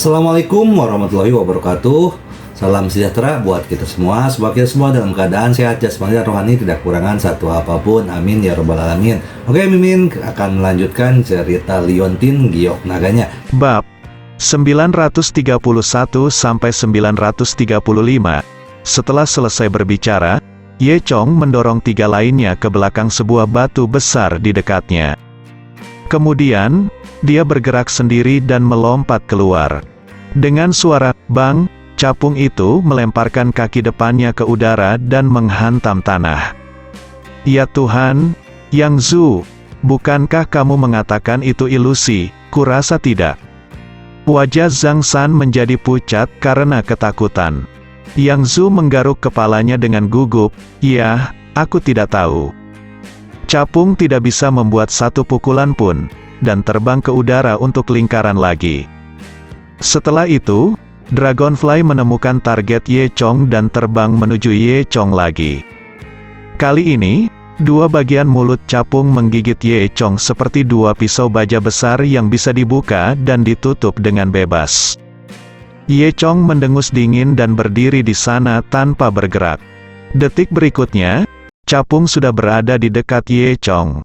Assalamualaikum warahmatullahi wabarakatuh. Salam sejahtera buat kita semua. Semoga kita semua dalam keadaan sehat jasmani dan rohani, tidak kekurangan satu apapun. Amin ya robbal alamin. Oke, Mimin akan melanjutkan cerita Liontin Giok Naganya. Bab 931 sampai 935. Setelah selesai berbicara, Ye Chong mendorong tiga lainnya ke belakang sebuah batu besar di dekatnya. Kemudian, dia bergerak sendiri dan melompat keluar. Dengan suara "bang", capung itu melemparkan kaki depannya ke udara dan menghantam tanah. Ya Tuhan, Yang Zhu, bukankah kamu mengatakan itu ilusi? Kurasa tidak. Wajah Zhang San menjadi pucat karena ketakutan. Yang Zhu menggaruk kepalanya dengan gugup. Ya, aku tidak tahu. Capung tidak bisa membuat satu pukulan pun, dan terbang ke udara untuk lingkaran lagi. Setelah itu, Dragonfly menemukan target Ye Chong dan terbang menuju Ye Chong lagi. Kali ini, dua bagian mulut capung menggigit Ye Chong seperti dua pisau baja besar yang bisa dibuka dan ditutup dengan bebas. Ye Chong mendengus dingin dan berdiri di sana tanpa bergerak. Detik berikutnya, capung sudah berada di dekat Ye Chong.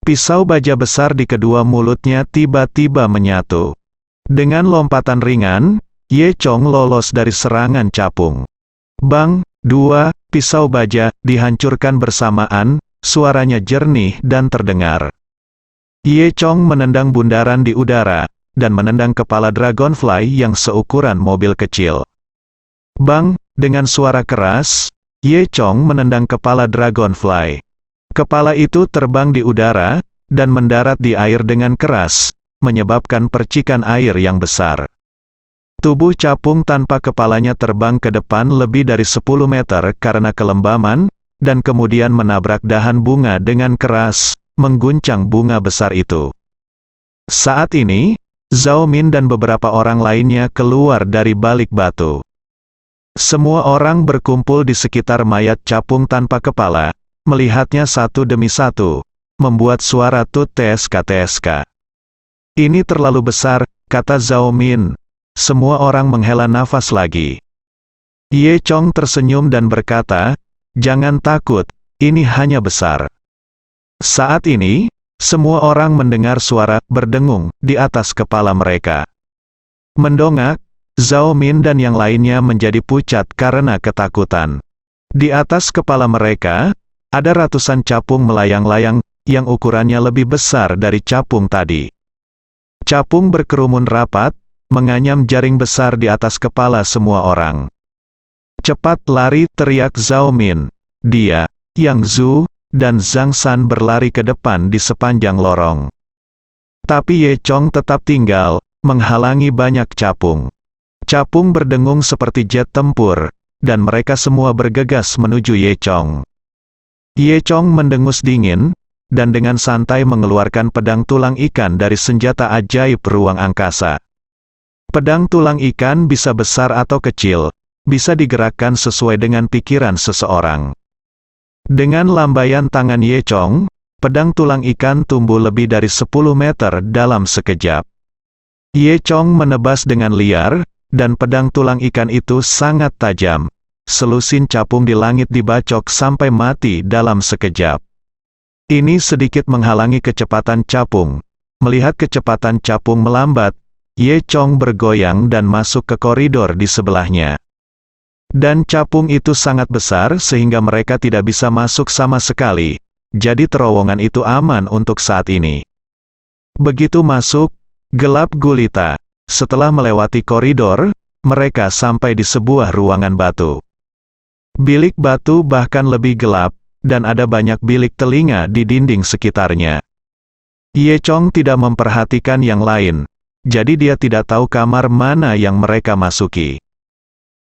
Pisau baja besar di kedua mulutnya tiba-tiba menyatu. Dengan lompatan ringan, Ye Chong lolos dari serangan capung. Bang, dua pisau baja dihancurkan bersamaan, suaranya jernih dan terdengar. Ye Chong menendang bundaran di udara, dan menendang kepala Dragonfly yang seukuran mobil kecil. Bang, dengan suara keras, Ye Chong menendang kepala Dragonfly. Kepala itu terbang di udara, dan mendarat di air dengan keras, menyebabkan percikan air yang besar. Tubuh capung tanpa kepalanya terbang ke depan lebih dari 10 meter karena kelembaman, dan kemudian menabrak dahan bunga dengan keras, mengguncang bunga besar itu. Saat ini, Zhao Min dan beberapa orang lainnya keluar dari balik batu. Semua orang berkumpul di sekitar mayat capung tanpa kepala, melihatnya satu demi satu, membuat suara tut-teska-teska. Ini terlalu besar, kata Zhao Min. Semua orang menghela nafas lagi. Ye Chong tersenyum dan berkata, "Jangan takut, ini hanya besar." Saat ini, semua orang mendengar suara berdengung di atas kepala mereka. Mendongak, Zhao Min dan yang lainnya menjadi pucat karena ketakutan. Di atas kepala mereka, ada ratusan capung melayang-layang, yang ukurannya lebih besar dari capung tadi. Capung berkerumun rapat, menganyam jaring besar di atas kepala semua orang. "Cepat lari!" teriak Zhao Min. Dia, Yang Zhu, dan Zhang San berlari ke depan di sepanjang lorong. Tapi Ye Chong tetap tinggal, menghalangi banyak capung. Capung berdengung seperti jet tempur, dan mereka semua bergegas menuju Ye Chong. Ye Chong mendengus dingin, dan dengan santai mengeluarkan pedang tulang ikan dari senjata ajaib ruang angkasa. Pedang tulang ikan bisa besar atau kecil, bisa digerakkan sesuai dengan pikiran seseorang. Dengan lambaian tangan Ye Chong, pedang tulang ikan tumbuh lebih dari 10 meter dalam sekejap. Ye Chong menebas dengan liar, dan pedang tulang ikan itu sangat tajam. Selusin capung di langit dibacok sampai mati dalam sekejap. Ini sedikit menghalangi kecepatan capung. Melihat kecepatan capung melambat, Ye Chong bergoyang dan masuk ke koridor di sebelahnya. Dan capung itu sangat besar sehingga mereka tidak bisa masuk sama sekali, jadi terowongan itu aman untuk saat ini. Begitu masuk, gelap gulita. Setelah melewati koridor, mereka sampai di sebuah ruangan batu. Bilik batu bahkan lebih gelap, dan ada banyak bilik telinga di dinding sekitarnya. Ye Chong tidak memperhatikan yang lain, jadi dia tidak tahu kamar mana yang mereka masuki.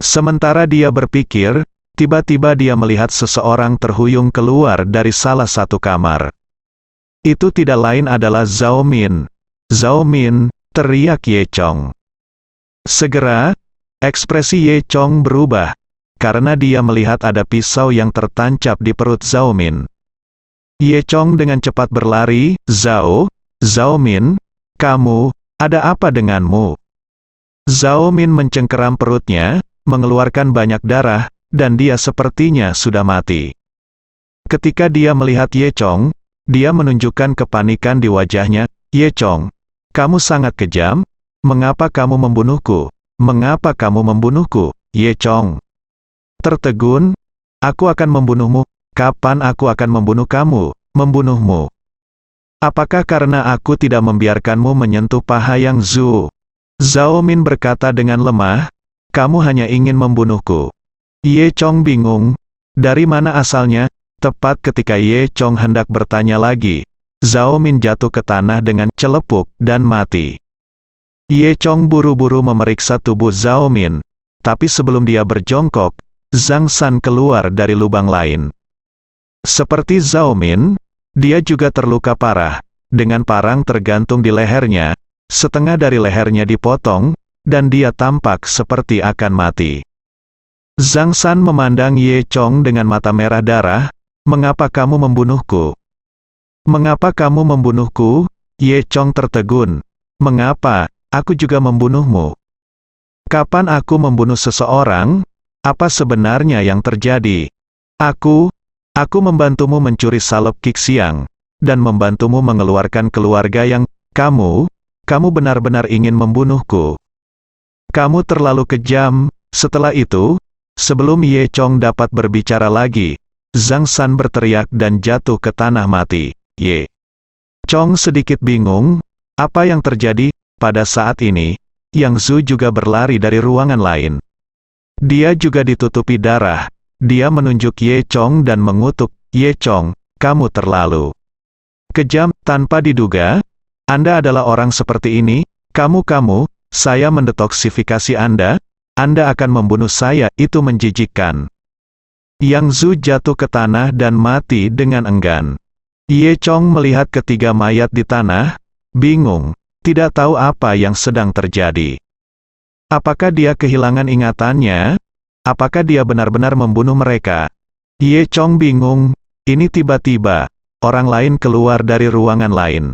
Sementara dia berpikir, tiba-tiba dia melihat seseorang terhuyung keluar dari salah satu kamar. Itu tidak lain adalah Zhao Min. "Zhao Min!" teriak Ye Chong. Segera, ekspresi Ye Chong berubah, karena dia melihat ada pisau yang tertancap di perut Zhao Min. Ye Chong dengan cepat berlari. Zhao Min, kamu, ada apa denganmu?" Zhao Min mencengkeram perutnya, mengeluarkan banyak darah, dan dia sepertinya sudah mati. Ketika dia melihat Ye Chong, dia menunjukkan kepanikan di wajahnya. Ye Chong, kamu sangat kejam. Mengapa kamu membunuhku? Mengapa kamu membunuhku, Ye Chong? Tertegun, aku akan membunuhmu. Kapan aku akan membunuh kamu? Membunuhmu. Apakah karena aku tidak membiarkanmu menyentuh paha Yang Zhu? Zhao Min berkata dengan lemah, kamu hanya ingin membunuhku. Ye Chong bingung, dari mana asalnya? Tepat ketika Ye Chong hendak bertanya lagi, Zhao Min jatuh ke tanah dengan celepuk dan mati. Ye Chong buru-buru memeriksa tubuh Zhao Min, tapi sebelum dia berjongkok, Zhang San keluar dari lubang lain. Seperti Zhao Min, dia juga terluka parah, dengan parang tergantung di lehernya, setengah dari lehernya dipotong, dan dia tampak seperti akan mati. Zhang San memandang Ye Chong dengan mata merah darah, mengapa kamu membunuhku? Mengapa kamu membunuhku? Ye Chong tertegun. Mengapa? Aku juga membunuhmu. Kapan aku membunuh seseorang? Apa sebenarnya yang terjadi? Aku membantumu mencuri salep Qixiang, dan membantumu mengeluarkan keluarga yang, kamu benar-benar ingin membunuhku. Kamu terlalu kejam. Setelah itu, sebelum Ye Chong dapat berbicara lagi, Zhang San berteriak dan jatuh ke tanah mati. Ye Chong sedikit bingung, apa yang terjadi? Pada saat ini, Yang Zhu juga berlari dari ruangan lain. Dia juga ditutupi darah. Dia menunjuk Ye Chong dan mengutuk, Ye Chong, kamu terlalu kejam. Tanpa diduga, Anda adalah orang seperti ini. Saya mendetoksifikasi Anda akan membunuh saya. Itu menjijikkan. Yang Zhu jatuh ke tanah dan mati dengan enggan. Ye Chong melihat ketiga mayat di tanah, bingung, tidak tahu apa yang sedang terjadi. Apakah dia kehilangan ingatannya? Apakah dia benar-benar membunuh mereka? Ye Chong bingung. Ini tiba-tiba, orang lain keluar dari ruangan lain.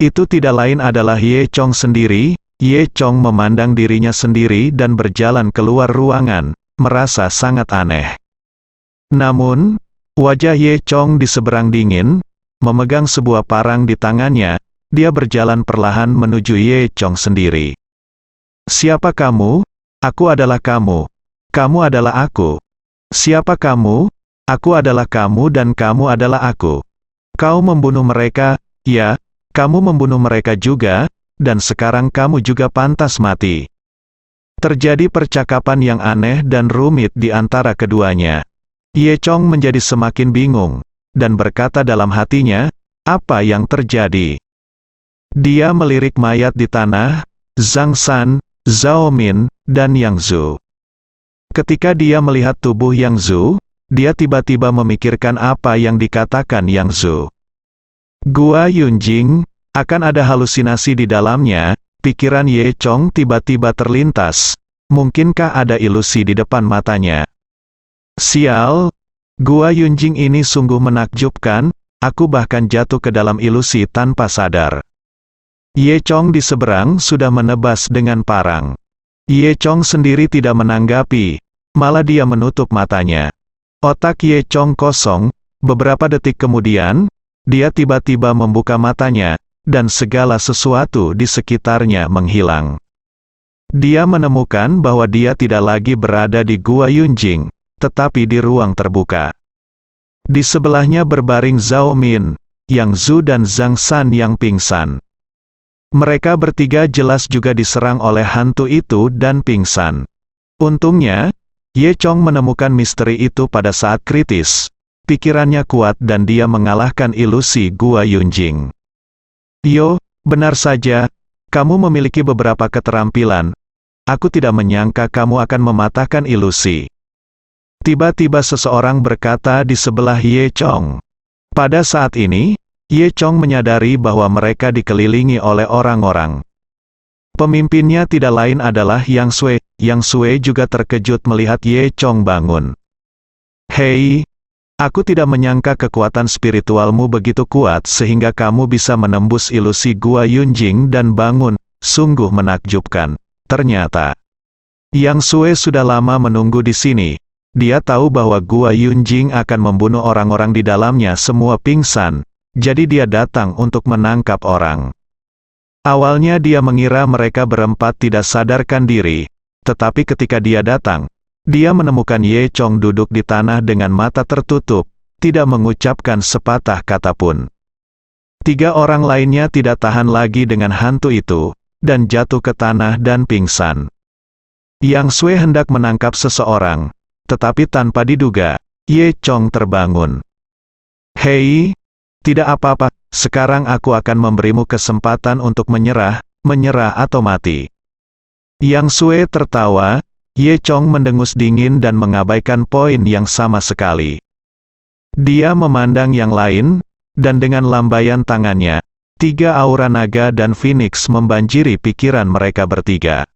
Itu tidak lain adalah Ye Chong sendiri. Ye Chong memandang dirinya sendiri dan berjalan keluar ruangan, merasa sangat aneh. Namun, wajah Ye Chong di seberang dingin, memegang sebuah parang di tangannya, dia berjalan perlahan menuju Ye Chong sendiri. Siapa kamu? Aku adalah kamu. Kamu adalah aku. Siapa kamu? Aku adalah kamu dan kamu adalah aku. Kau membunuh mereka, ya, kamu membunuh mereka juga, dan sekarang kamu juga pantas mati. Terjadi percakapan yang aneh dan rumit di antara keduanya. Ye Chong menjadi semakin bingung, dan berkata dalam hatinya, apa yang terjadi? Dia melirik mayat di tanah, Zhang San, Zhao Min, dan Yang Zhu. Ketika dia melihat tubuh Yang Zhu, dia tiba-tiba memikirkan apa yang dikatakan Yang Zhu. Gua Yunjing, akan ada halusinasi di dalamnya. Pikiran Ye Chong tiba-tiba terlintas. Mungkinkah ada ilusi di depan matanya? Sial, Gua Yunjing ini sungguh menakjubkan, aku bahkan jatuh ke dalam ilusi tanpa sadar. Ye Chong di seberang sudah menebas dengan parang. Ye Chong sendiri tidak menanggapi, malah dia menutup matanya. Otak Ye Chong kosong. Beberapa detik kemudian, dia tiba-tiba membuka matanya, dan segala sesuatu di sekitarnya menghilang. Dia menemukan bahwa dia tidak lagi berada di Gua Yunjing, tetapi di ruang terbuka. Di sebelahnya berbaring Zhao Min, Yang Zhu dan Zhang San yang pingsan. Mereka bertiga jelas juga diserang oleh hantu itu dan pingsan. Untungnya, Ye Chong menemukan misteri itu pada saat kritis. Pikirannya kuat dan dia mengalahkan ilusi Gua Yunjing. Yo, benar saja, kamu memiliki beberapa keterampilan. Aku tidak menyangka kamu akan mematahkan ilusi. Tiba-tiba seseorang berkata di sebelah Ye Chong. Pada saat ini, Ye Chong menyadari bahwa mereka dikelilingi oleh orang-orang. Pemimpinnya tidak lain adalah Yang Sui. Yang Sui juga terkejut melihat Ye Chong bangun. Hei, aku tidak menyangka kekuatan spiritualmu begitu kuat sehingga kamu bisa menembus ilusi Gua Yunjing dan bangun, sungguh menakjubkan. Ternyata, Yang Sue sudah lama menunggu di sini. Dia tahu bahwa Gua Yunjing akan membunuh orang-orang di dalamnya semua pingsan, jadi dia datang untuk menangkap orang. Awalnya dia mengira mereka berempat tidak sadarkan diri, tetapi ketika dia datang, dia menemukan Ye Chong duduk di tanah dengan mata tertutup, tidak mengucapkan sepatah kata pun. 3 orang lainnya tidak tahan lagi dengan hantu itu, dan jatuh ke tanah dan pingsan. Yang Sue hendak menangkap seseorang, tetapi tanpa diduga, Ye Chong terbangun. "Hei, tidak apa-apa, sekarang aku akan memberimu kesempatan untuk menyerah atau mati." Yang Sue tertawa, Ye Chong mendengus dingin dan mengabaikan poin yang sama sekali. Dia memandang yang lain, dan dengan lambaian tangannya, 3 aura naga dan phoenix membanjiri pikiran mereka bertiga.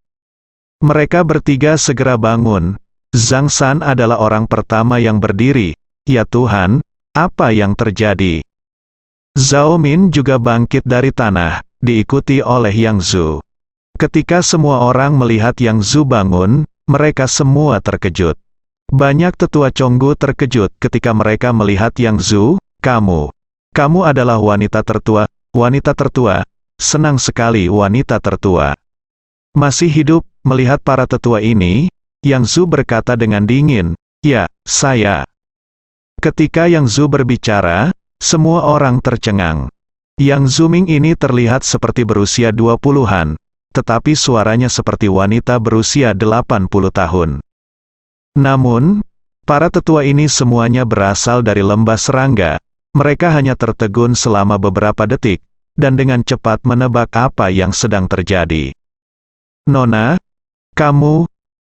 Mereka bertiga segera bangun. Zhang San adalah orang pertama yang berdiri. "Ya Tuhan, apa yang terjadi?" Zhao Min juga bangkit dari tanah, diikuti oleh Yang Zhu. Ketika semua orang melihat Yang Zhu bangun, mereka semua terkejut. Banyak tetua Chonggu terkejut ketika mereka melihat Yang Zhu. Kamu adalah wanita tertua." "Wanita tertua? Senang sekali wanita tertua." "Masih hidup?" Melihat para tetua ini, Yang Zhu berkata dengan dingin, "Ya, saya." Ketika Yang Zhu berbicara, semua orang tercengang. Yang Zuming ini terlihat seperti berusia 20-an, tetapi suaranya seperti wanita berusia 80 tahun. Namun, para tetua ini semuanya berasal dari lembah serangga. Mereka hanya tertegun selama beberapa detik, dan dengan cepat menebak apa yang sedang terjadi. "Nona,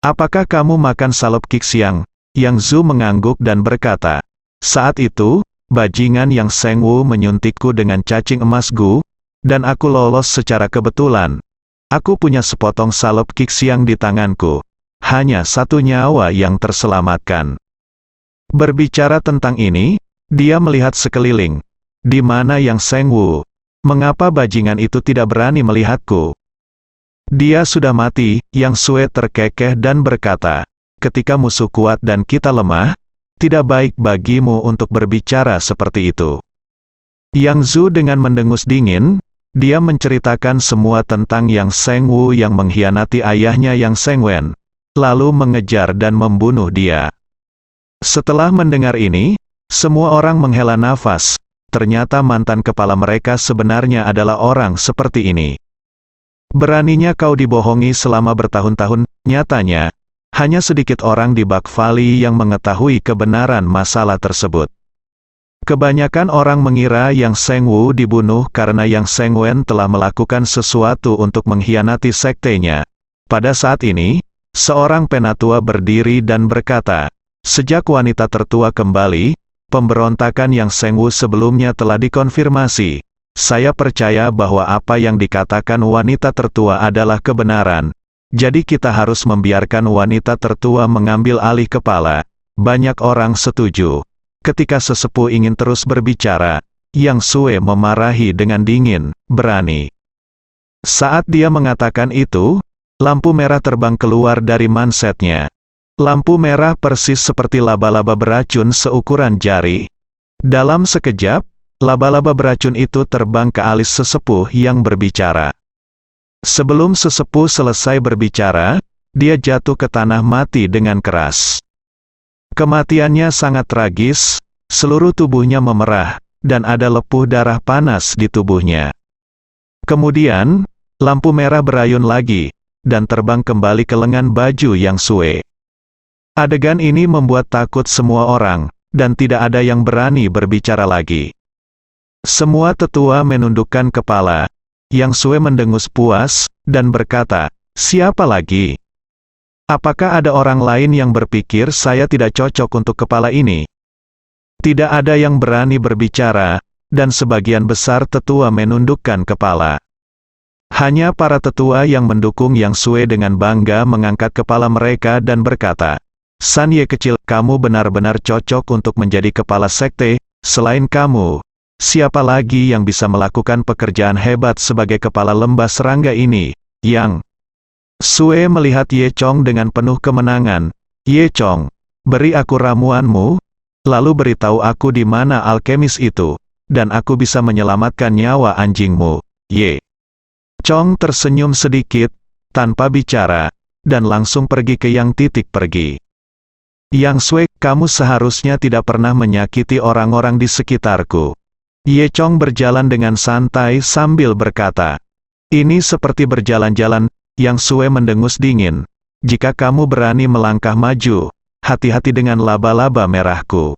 apakah kamu makan salop kixiang?" Yang Zhu mengangguk dan berkata, "Saat itu, bajingan Yang Seng Wu menyuntikku dengan cacing emas Gu, dan aku lolos secara kebetulan. Aku punya sepotong salop kixiang di tanganku. Hanya 1 nyawa yang terselamatkan." Berbicara tentang ini, dia melihat sekeliling. "Di mana Yang Seng Wu? Mengapa bajingan itu tidak berani melihatku?" "Dia sudah mati." Yang Sue terkekeh dan berkata, "Ketika musuh kuat dan kita lemah, tidak baik bagimu untuk berbicara seperti itu." Yang Zhu dengan mendengus dingin, dia menceritakan semua tentang Yang Seng Wu yang mengkhianati ayahnya Yang Seng Wen, lalu mengejar dan membunuh dia. Setelah mendengar ini, semua orang menghela nafas. Ternyata mantan kepala mereka sebenarnya adalah orang seperti ini. "Beraninya kau dibohongi selama bertahun-tahun." Nyatanya, hanya sedikit orang di Bak Valley yang mengetahui kebenaran masalah tersebut. Kebanyakan orang mengira Yang Seng Wu dibunuh karena Yang Seng Wen telah melakukan sesuatu untuk mengkhianati sektenya. Pada saat ini, seorang penatua berdiri dan berkata, "Sejak wanita tertua kembali, pemberontakan Yang Seng Wu sebelumnya telah dikonfirmasi. Saya percaya bahwa apa yang dikatakan wanita tertua adalah kebenaran. Jadi kita harus membiarkan wanita tertua mengambil alih kepala." Banyak orang setuju. Ketika sesepuh ingin terus berbicara, Yang Sue memarahi dengan dingin, "Berani." Saat dia mengatakan itu, lampu merah terbang keluar dari mansetnya. Lampu merah persis seperti laba-laba beracun seukuran jari. Dalam sekejap, laba-laba beracun itu terbang ke alis sesepuh yang berbicara. Sebelum sesepuh selesai berbicara, dia jatuh ke tanah mati dengan keras. Kematiannya sangat tragis, seluruh tubuhnya memerah, dan ada lepuh darah panas di tubuhnya. Kemudian, lampu merah berayun lagi, dan terbang kembali ke lengan baju Yang Sue. Adegan ini membuat takut semua orang, dan tidak ada yang berani berbicara lagi. Semua tetua menundukkan kepala. Yang Sue mendengus puas, dan berkata, "Siapa lagi? Apakah ada orang lain yang berpikir saya tidak cocok untuk kepala ini?" Tidak ada yang berani berbicara, dan sebagian besar tetua menundukkan kepala. Hanya para tetua yang mendukung Yang Sue dengan bangga mengangkat kepala mereka dan berkata, "San Ye kecil, kamu benar-benar cocok untuk menjadi kepala sekte. Selain kamu, siapa lagi yang bisa melakukan pekerjaan hebat sebagai kepala lembah serangga ini?" Yang Sue melihat Ye Chong dengan penuh kemenangan. Ye Chong, beri aku ramuanmu, lalu beritahu aku di mana alkemis itu, dan aku bisa menyelamatkan nyawa anjingmu. Ye Chong tersenyum sedikit, tanpa bicara, dan langsung pergi ke Yang Titik pergi. Yang Sue, kamu seharusnya tidak pernah menyakiti orang-orang di sekitarku. Ye Chong berjalan dengan santai sambil berkata, ini seperti berjalan-jalan. Yang Sue mendengus dingin. Jika kamu berani melangkah maju, hati-hati dengan laba-laba merahku.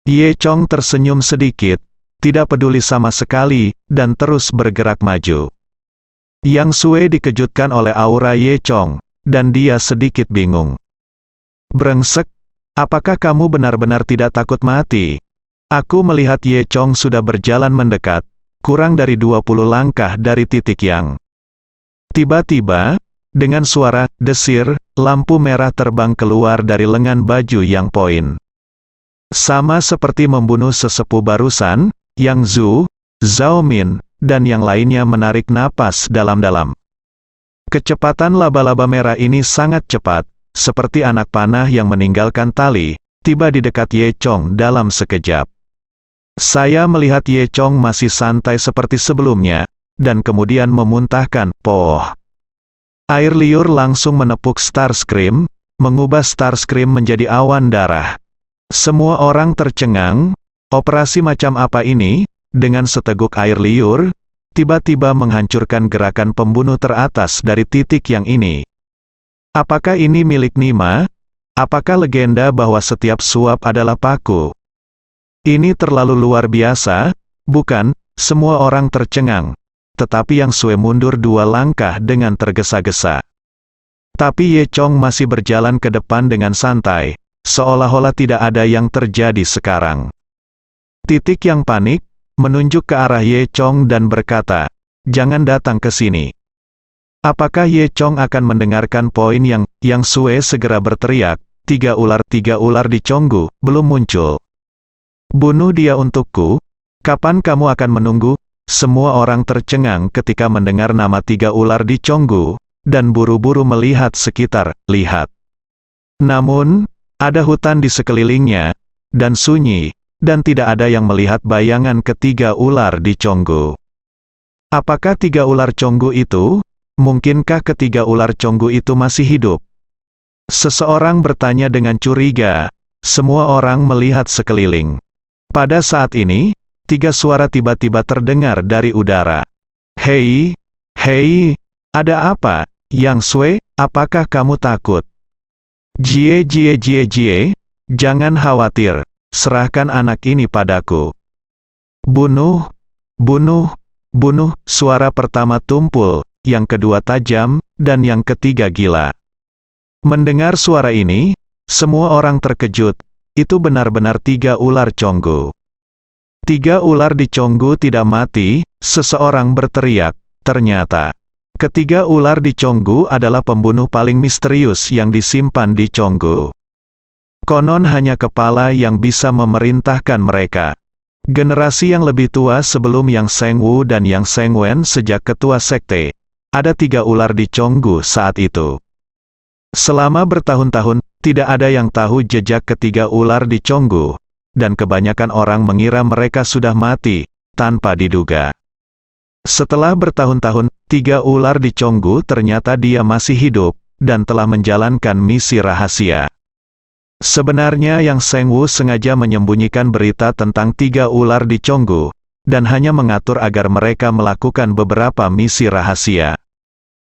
Ye Chong tersenyum sedikit, tidak peduli sama sekali, dan terus bergerak maju. Yang Sue dikejutkan oleh aura Ye Chong, dan dia sedikit bingung. Brengsek, apakah kamu benar-benar tidak takut mati? Aku melihat Ye Chong sudah berjalan mendekat, kurang dari 20 langkah dari titik Yang. Tiba-tiba, dengan suara desir, lampu merah terbang keluar dari lengan baju Yang Poin. Sama seperti membunuh sesepuh barusan, Yang Zhu, Zhao Min, dan yang lainnya menarik napas dalam-dalam. Kecepatan laba-laba merah ini sangat cepat, seperti anak panah yang meninggalkan tali, tiba di dekat Ye Chong dalam sekejap. Saya melihat Ye Chong masih santai seperti sebelumnya, dan kemudian memuntahkan, "Poh." Air liur langsung menepuk Starscream, mengubah Starscream menjadi awan darah. Semua orang tercengang, operasi macam apa ini? Dengan seteguk air liur, tiba-tiba menghancurkan gerakan pembunuh teratas dari titik Yang ini. Apakah ini milik Nima? Apakah legenda bahwa setiap suap adalah paku? Ini terlalu luar biasa, bukan? Semua orang tercengang. Tetapi Yang Sue mundur 2 langkah dengan tergesa-gesa. Tapi Ye Chong masih berjalan ke depan dengan santai, seolah-olah tidak ada yang terjadi sekarang. Titik Yang panik, menunjuk ke arah Ye Chong dan berkata, "Jangan datang ke sini." Apakah Ye Chong akan mendengarkan poin Yang Sue segera berteriak, tiga ular di Chonggu, belum muncul. Bunuh dia untukku, kapan kamu akan menunggu? Semua orang tercengang ketika mendengar nama 3 ular di Chonggu, dan buru-buru melihat sekitar, lihat. Namun, ada hutan di sekelilingnya, dan sunyi, dan tidak ada yang melihat bayangan ketiga ular di Chonggu. Apakah 3 ular Chonggu itu? Mungkinkah ketiga ular Chonggu itu masih hidup? Seseorang bertanya dengan curiga. Semua orang melihat sekeliling. Pada saat ini, 3 suara tiba-tiba terdengar dari udara. Hei, hei, ada apa? Yang Sue, apakah kamu takut? Jie, jangan khawatir, serahkan anak ini padaku. Bunuh, bunuh, bunuh, suara pertama tumpul, yang kedua tajam, dan yang ketiga gila. Mendengar suara ini, semua orang terkejut, itu benar-benar 3 ular Chonggu. 3 ular di Chonggu tidak mati, seseorang berteriak, ternyata. Ketiga ular di Chonggu adalah pembunuh paling misterius yang disimpan di Chonggu. Konon hanya kepala yang bisa memerintahkan mereka. Generasi yang lebih tua sebelum Yang Sengwu dan Yang Sengwen sejak ketua sekte, ada 3 ular di Chonggu saat itu. Selama bertahun-tahun, tidak ada yang tahu jejak ketiga ular di Chonggu, dan kebanyakan orang mengira mereka sudah mati, tanpa diduga. Setelah bertahun-tahun, 3 ular di Chonggu ternyata dia masih hidup, dan telah menjalankan misi rahasia. Sebenarnya Yang Sengwu sengaja menyembunyikan berita tentang 3 ular di Chonggu, dan hanya mengatur agar mereka melakukan beberapa misi rahasia.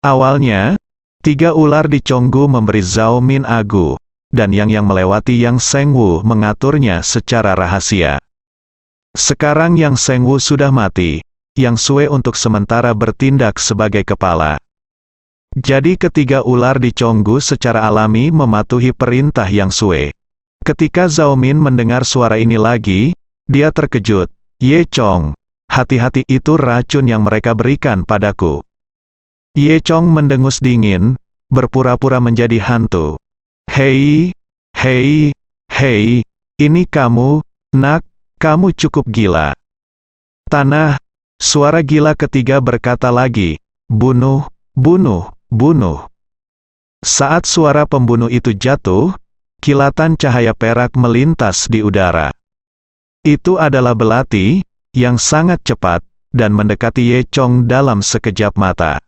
Awalnya, 3 ular di Chonggu memberi Zhao Min agu, dan yang melewati Yang Sengwu mengaturnya secara rahasia. Sekarang Yang Sengwu sudah mati, Yang Sue untuk sementara bertindak sebagai kepala. Jadi ketiga ular di Chonggu secara alami mematuhi perintah Yang Sue. Ketika Zhao Min mendengar suara ini lagi, dia terkejut. Ye Chong, hati-hati, itu racun yang mereka berikan padaku. Ye Chong mendengus dingin, berpura-pura menjadi hantu. Hei, hei, hei, ini kamu, nak, kamu cukup gila. Tanah, suara gila ketiga berkata lagi, bunuh, bunuh, bunuh, Saat suara pembunuh itu jatuh, kilatan cahaya perak melintas di udara. Itu adalah belati yang sangat cepat dan mendekati Ye Chong dalam sekejap mata.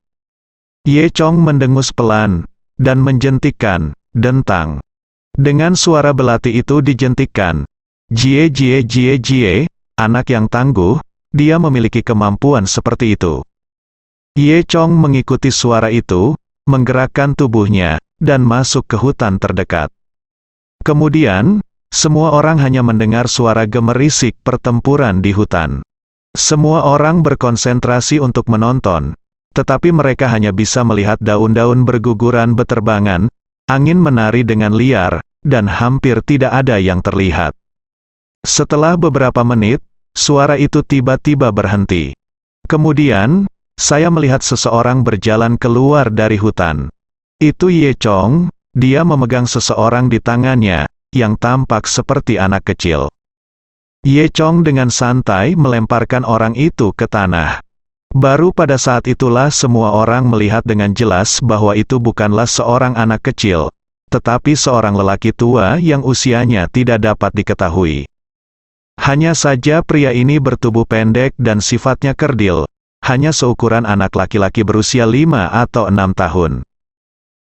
Ye Chong mendengus pelan dan menjentikkan, dentang. Dengan suara belati itu dijentikkan, "Jie Jie Jie Jie, anak yang tangguh, dia memiliki kemampuan seperti itu." Ye Chong mengikuti suara itu, menggerakkan tubuhnya, dan masuk ke hutan terdekat. Kemudian, semua orang hanya mendengar suara gemerisik pertempuran di hutan. Semua orang berkonsentrasi untuk menonton, tetapi mereka hanya bisa melihat daun-daun berguguran beterbangan, angin menari dengan liar, dan hampir tidak ada yang terlihat. Setelah beberapa menit, suara itu tiba-tiba berhenti. Kemudian, saya melihat seseorang berjalan keluar dari hutan. Itu Ye Chong, dia memegang seseorang di tangannya, yang tampak seperti anak kecil. Ye Chong dengan santai melemparkan orang itu ke tanah. Baru pada saat itulah semua orang melihat dengan jelas bahwa itu bukanlah seorang anak kecil, tetapi seorang lelaki tua yang usianya tidak dapat diketahui. Hanya saja pria ini bertubuh pendek dan sifatnya kerdil, hanya seukuran anak laki-laki berusia 5 atau 6 tahun.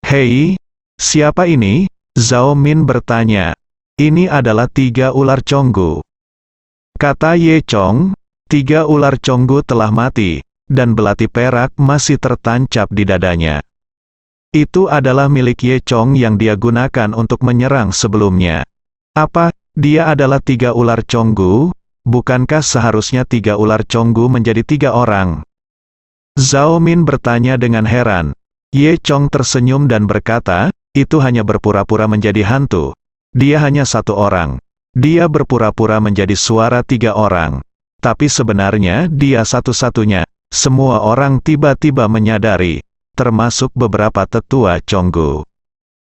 "Hei, siapa ini?" Zhao Min bertanya. "Ini adalah 3 ular Chonggu," kata Ye Chong. 3 ular Chonggu telah mati, dan belati perak masih tertancap di dadanya. Itu adalah milik Ye Chong yang dia gunakan untuk menyerang sebelumnya. "Apa, dia adalah 3 ular Chonggu? Bukankah seharusnya 3 ular Chonggu menjadi 3 orang?" Zhao Min bertanya dengan heran. Ye Chong tersenyum dan berkata, "Itu hanya berpura-pura menjadi hantu. Dia hanya 1 orang. Dia berpura-pura menjadi suara 3 orang. Tapi sebenarnya dia satu-satunya." Semua orang tiba-tiba menyadari, termasuk beberapa tetua Chonggu,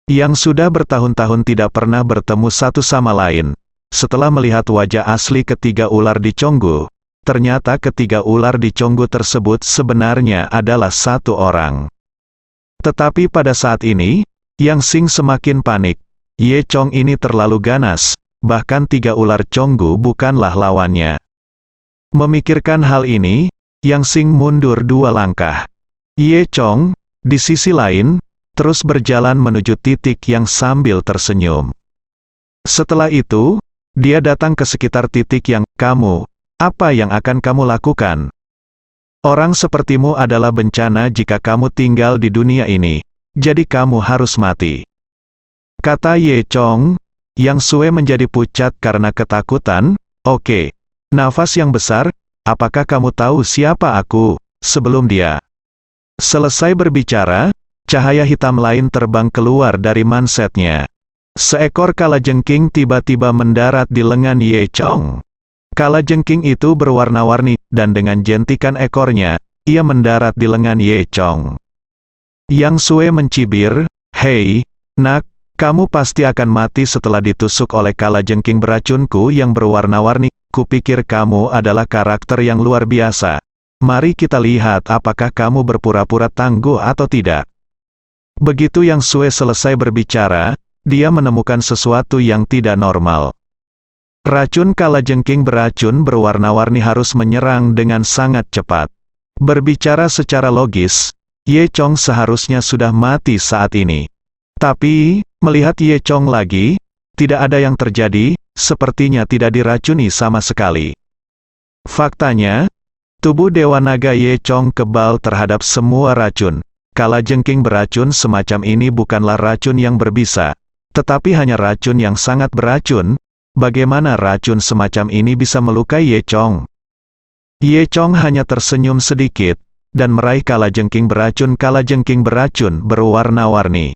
yang sudah bertahun-tahun tidak pernah bertemu satu sama lain. Setelah melihat wajah asli ketiga ular di Chonggu, ternyata ketiga ular di Chonggu tersebut sebenarnya adalah 1 orang. Tetapi pada saat ini, Yang Xing semakin panik. Ye Chong ini terlalu ganas, bahkan 3 ular Chonggu bukanlah lawannya. Memikirkan hal ini, Yang Xing mundur 2 langkah. Ye Chong, di sisi lain, terus berjalan menuju titik yang sambil tersenyum. Setelah itu, dia datang ke sekitar titik yang, "Kamu, apa yang akan kamu lakukan? Orang sepertimu adalah bencana jika kamu tinggal di dunia ini, jadi kamu harus mati," kata Ye Chong. Yang Sue menjadi pucat karena ketakutan. "Oke, nafas yang besar. Apakah kamu tahu siapa aku sebelum dia?" Selesai berbicara, cahaya hitam lain terbang keluar dari mansetnya. Seekor kalajengking tiba-tiba mendarat di lengan Ye Chong. Kalajengking itu berwarna-warni, dan dengan jentikan ekornya, ia mendarat di lengan Ye Chong. Yang Sue mencibir, "Hei, nak, kamu pasti akan mati setelah ditusuk oleh kalajengking beracunku yang berwarna-warni. Kupikir kamu adalah karakter yang luar biasa. Mari kita lihat apakah kamu berpura-pura tangguh atau tidak." Begitu Yang Sue selesai berbicara, dia menemukan sesuatu yang tidak normal. Racun kalajengking beracun berwarna-warni harus menyerang dengan sangat cepat. Berbicara secara logis, Ye Chong seharusnya sudah mati saat ini. Tapi, melihat Ye Chong lagi, tidak ada yang terjadi, sepertinya tidak diracuni sama sekali. Faktanya, tubuh Dewa Naga Ye Chong kebal terhadap semua racun. Kalajengking beracun semacam ini bukanlah racun yang berbisa, tetapi hanya racun yang sangat beracun. Bagaimana racun semacam ini bisa melukai Ye Chong? Ye Chong hanya tersenyum sedikit, dan meraih kalajengking beracun. Kalajengking beracun berwarna-warni.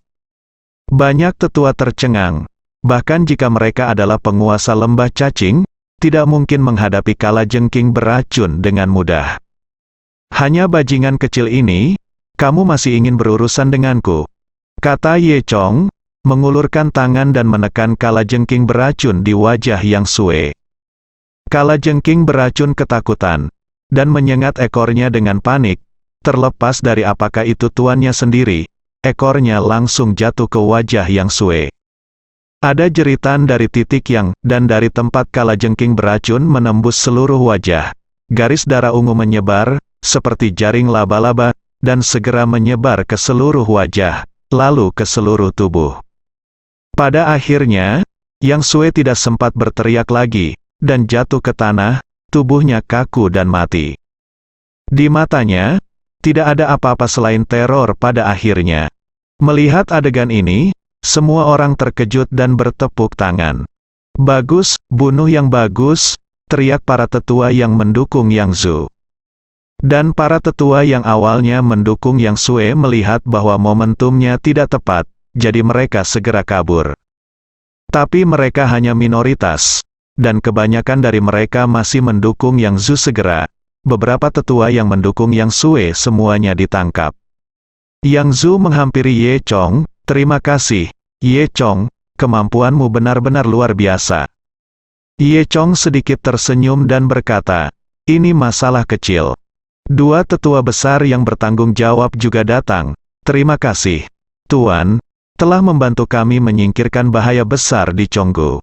Banyak tetua tercengang. Bahkan jika mereka adalah penguasa lembah cacing, tidak mungkin menghadapi kalajengking beracun dengan mudah. "Hanya bajingan kecil ini, kamu masih ingin berurusan denganku?" kata Ye Chong, mengulurkan tangan dan menekan kalajengking beracun di wajah Yang Sue. Kalajengking beracun ketakutan, dan menyengat ekornya dengan panik, terlepas dari apakah itu tuannya sendiri. ekornya langsung jatuh ke wajah Yang Sue. Ada jeritan dari titik Yang, dan dari tempat kalajengking beracun menembus seluruh wajah. Garis darah ungu menyebar, seperti jaring laba-laba, dan segera menyebar ke seluruh wajah, lalu ke seluruh tubuh. Pada akhirnya, Yang Sue tidak sempat berteriak lagi, dan jatuh ke tanah, tubuhnya kaku dan mati. Di matanya, tidak ada apa-apa selain teror pada akhirnya. Melihat adegan ini, semua orang terkejut dan bertepuk tangan. "Bagus, bunuh yang bagus," teriak para tetua yang mendukung Yang Zhu. Dan para tetua yang awalnya mendukung Yang Sue melihat bahwa momentumnya tidak tepat, jadi mereka segera kabur. Tapi mereka hanya minoritas, dan kebanyakan dari mereka masih mendukung Yang Zhu segera. Beberapa tetua yang mendukung Yang Sue semuanya ditangkap. Yang Zhu menghampiri Ye Chong. "Terima kasih, Ye Chong, kemampuanmu benar-benar luar biasa." Ye Chong sedikit tersenyum dan berkata, "Ini masalah kecil." Dua tetua besar yang bertanggung jawab juga datang. "Terima kasih, Tuan, telah membantu kami menyingkirkan bahaya besar di Chonggu."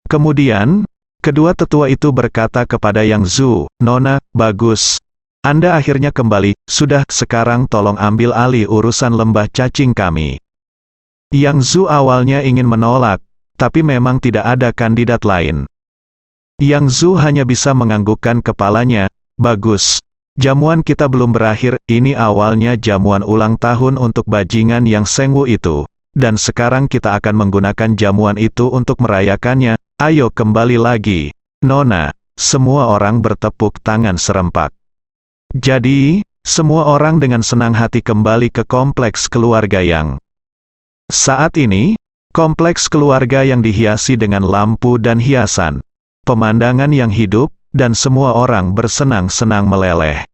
Kemudian, kedua tetua itu berkata kepada Yang Zhu, "Nona, bagus. Anda akhirnya kembali, sudah, sekarang tolong ambil alih urusan lembah cacing kami." Yang Zhu awalnya ingin menolak, tapi memang tidak ada kandidat lain. Yang Zhu hanya bisa menganggukkan kepalanya. "Bagus. Jamuan kita belum berakhir, ini awalnya jamuan ulang tahun untuk bajingan yang Sengwu itu, dan sekarang kita akan menggunakan jamuan itu untuk merayakannya. Ayo kembali lagi, Nona." Semua orang bertepuk tangan serempak. Jadi, semua orang dengan senang hati kembali ke kompleks keluarga Yang. Saat ini, kompleks keluarga yang dihiasi dengan lampu dan hiasan, pemandangan yang hidup, dan semua orang bersenang-senang meleleh.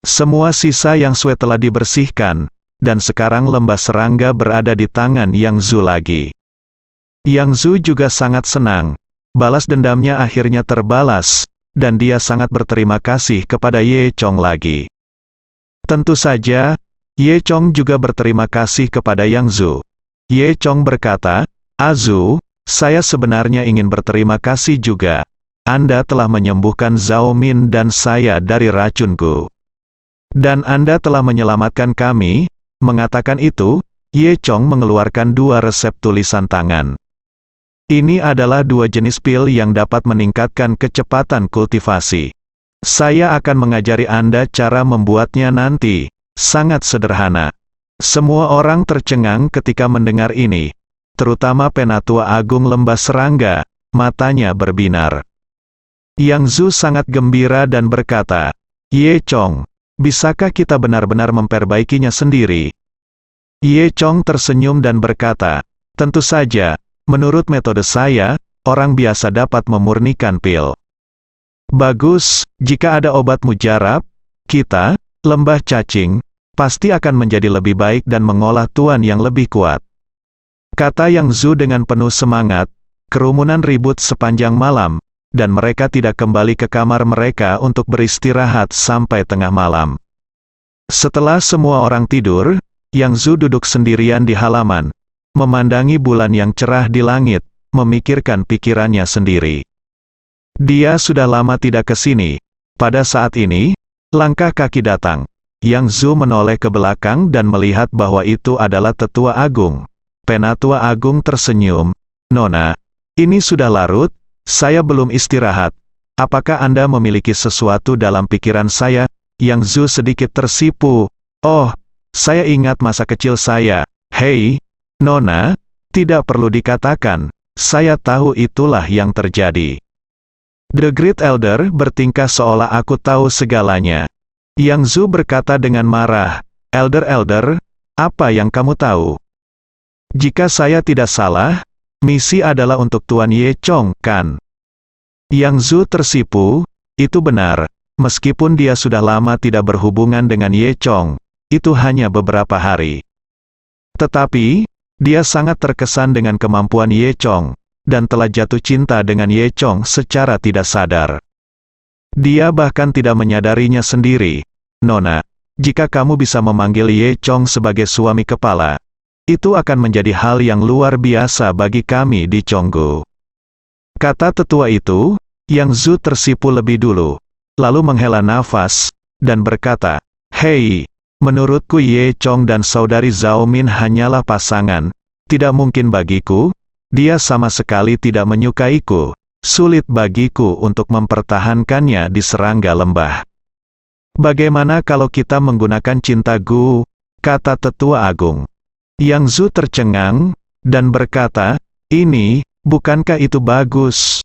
Semua sisa Yang Sue telah dibersihkan, dan sekarang lembah serangga berada di tangan Yang Zhu lagi. Yang Zhu juga sangat senang. Balas dendamnya akhirnya terbalas, dan dia sangat berterima kasih kepada Ye Chong lagi. Tentu saja, Ye Chong juga berterima kasih kepada Yang Zhu. Ye Chong berkata, "Zhu, saya sebenarnya ingin berterima kasih juga. Anda telah menyembuhkan Zhao Min dan saya dari racunku. Dan Anda telah menyelamatkan kami." Mengatakan itu, Ye Chong mengeluarkan dua resep tulisan tangan. "Ini adalah dua jenis pil yang dapat meningkatkan kecepatan kultivasi. Saya akan mengajari Anda cara membuatnya nanti. Sangat sederhana." Semua orang tercengang ketika mendengar ini, terutama Penatua Agung Lembah Serangga, matanya berbinar. Yang Zhu sangat gembira dan berkata, "Ye Chong, bisakah kita benar-benar memperbaikinya sendiri?" Ye Chong tersenyum dan berkata, "Tentu saja, menurut metode saya, orang biasa dapat memurnikan pil." "Bagus, jika ada obat mujarab, kita, lembah cacing, pasti akan menjadi lebih baik dan mengolah tuan yang lebih kuat," kata Yang Zhu dengan penuh semangat. Kerumunan ribut sepanjang malam, dan mereka tidak kembali ke kamar mereka untuk beristirahat sampai tengah malam. Setelah semua orang tidur, Yang Zhu duduk sendirian di halaman, memandangi bulan yang cerah di langit, memikirkan pikirannya sendiri. Dia sudah lama tidak ke sini. Pada saat ini, langkah kaki datang. Yang Zhu menoleh ke belakang dan melihat bahwa itu adalah Tetua Agung. Penatua Agung tersenyum, "Nona, ini sudah larut, saya belum istirahat. Apakah Anda memiliki sesuatu dalam pikiran saya?" Yang Zhu sedikit tersipu. "Oh, saya ingat masa kecil saya." "Hei, Nona, tidak perlu dikatakan, saya tahu itulah yang terjadi." The Great Elder bertingkah seolah aku tahu segalanya. Yang Zhu berkata dengan marah, Elder, apa yang kamu tahu?" "Jika saya tidak salah, misi adalah untuk Tuan Ye Chong, kan?" Yang Zhu tersipu. Itu benar, meskipun dia sudah lama tidak berhubungan dengan Ye Chong, itu hanya beberapa hari. Tetapi, dia sangat terkesan dengan kemampuan Ye Chong, dan telah jatuh cinta dengan Ye Chong secara tidak sadar. Dia bahkan tidak menyadarinya sendiri. "Nona, jika kamu bisa memanggil Ye Chong sebagai suami kepala, itu akan menjadi hal yang luar biasa bagi kami di Chonggu. Kata tetua itu, Yang Zhu tersipu lebih dulu, lalu menghela nafas, dan berkata, "Hei, menurutku Ye Chong dan saudari Zhao Min hanyalah pasangan, tidak mungkin bagiku, dia sama sekali tidak menyukaiku, sulit bagiku untuk mempertahankannya di serangga lembah. Bagaimana kalau kita menggunakan cinta Gu?" kata tetua agung. Yang Zhu tercengang, dan berkata, "Ini, bukankah itu bagus?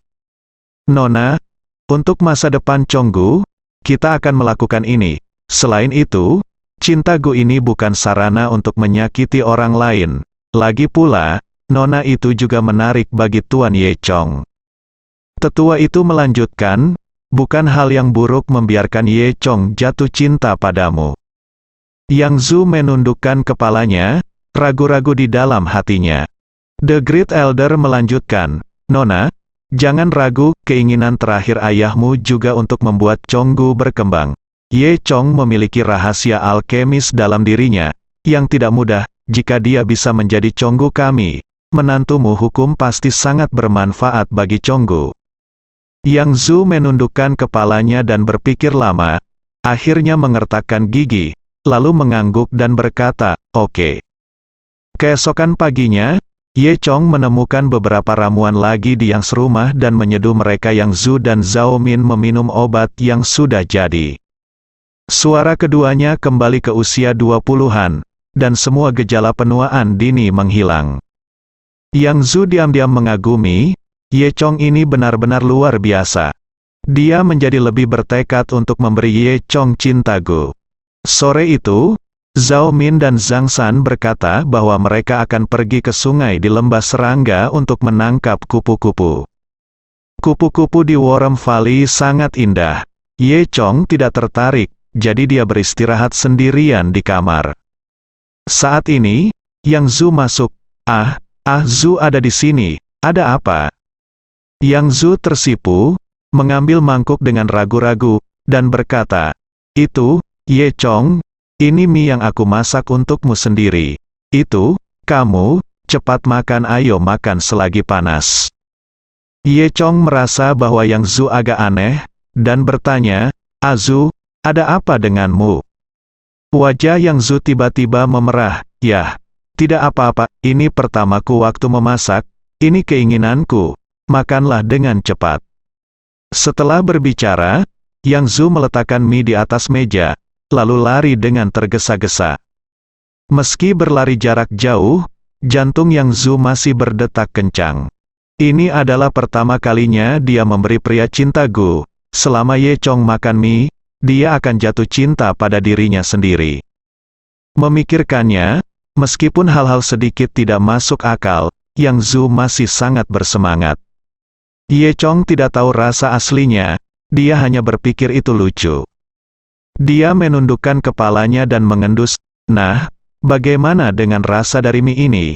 Nona, untuk masa depan Chonggu, kita akan melakukan ini. Selain itu, cinta Gu ini bukan sarana untuk menyakiti orang lain. Lagi pula, Nona itu juga menarik bagi Tuan Ye Chong." Tetua itu melanjutkan, "Bukan hal yang buruk membiarkan Ye Chong jatuh cinta padamu." Yang Zhu menundukkan kepalanya, ragu-ragu di dalam hatinya. The Great Elder melanjutkan, "Nona, jangan ragu, keinginan terakhir ayahmu juga untuk membuat Chonggu berkembang. Ye Chong memiliki rahasia alkemis dalam dirinya, yang tidak mudah, jika dia bisa menjadi Chonggu kami. Menantumu hukum pasti sangat bermanfaat bagi Chonggu." Yang Zhu menundukkan kepalanya dan berpikir lama, akhirnya mengertakkan gigi, lalu mengangguk dan berkata, "Oke." Keesokan paginya, Ye Chong menemukan beberapa ramuan lagi di Yang rumah dan menyeduh mereka. Yang Zhu dan Zhao Min meminum obat yang sudah jadi. Suara keduanya kembali ke usia 20-an, dan semua gejala penuaan dini menghilang. Yang Zhu diam-diam mengagumi, Ye Chong ini benar-benar luar biasa. Dia menjadi lebih bertekad untuk memberi Ye Chong cinta Gu. Sore itu, Zhao Min dan Zhang San berkata bahwa mereka akan pergi ke sungai di lembah serangga untuk menangkap kupu-kupu. Kupu-kupu di Worm Valley sangat indah. Ye Chong tidak tertarik, jadi dia beristirahat sendirian di kamar. Saat ini, Yang Zhu masuk. Zhu ada di sini, ada apa?" Yang Zhu tersipu, mengambil mangkuk dengan ragu-ragu, dan berkata, "Itu, Ye Chong, ini mie yang aku masak untukmu sendiri. Itu, kamu, cepat makan, ayo makan selagi panas." Ye Chong merasa bahwa Yang Zhu agak aneh, dan bertanya, "Zhu, ada apa denganmu?" Wajah Yang Zhu tiba-tiba memerah. "Yah, tidak apa-apa, ini pertamaku waktu memasak, ini keinginanku, makanlah dengan cepat." Setelah berbicara, Yang Zhu meletakkan mie di atas meja, lalu lari dengan tergesa-gesa. Meski berlari jarak jauh, jantung Yang Zhu masih berdetak kencang. Ini adalah pertama kalinya dia memberi pria cinta Gu. Selama Ye Chong makan mie, dia akan jatuh cinta pada dirinya sendiri. Memikirkannya, meskipun hal-hal sedikit tidak masuk akal, Yang Zhu masih sangat bersemangat. Ye Chong tidak tahu rasa aslinya, dia hanya berpikir itu lucu. Dia menundukkan kepalanya dan mengendus. "Nah, bagaimana dengan rasa dari mie ini?"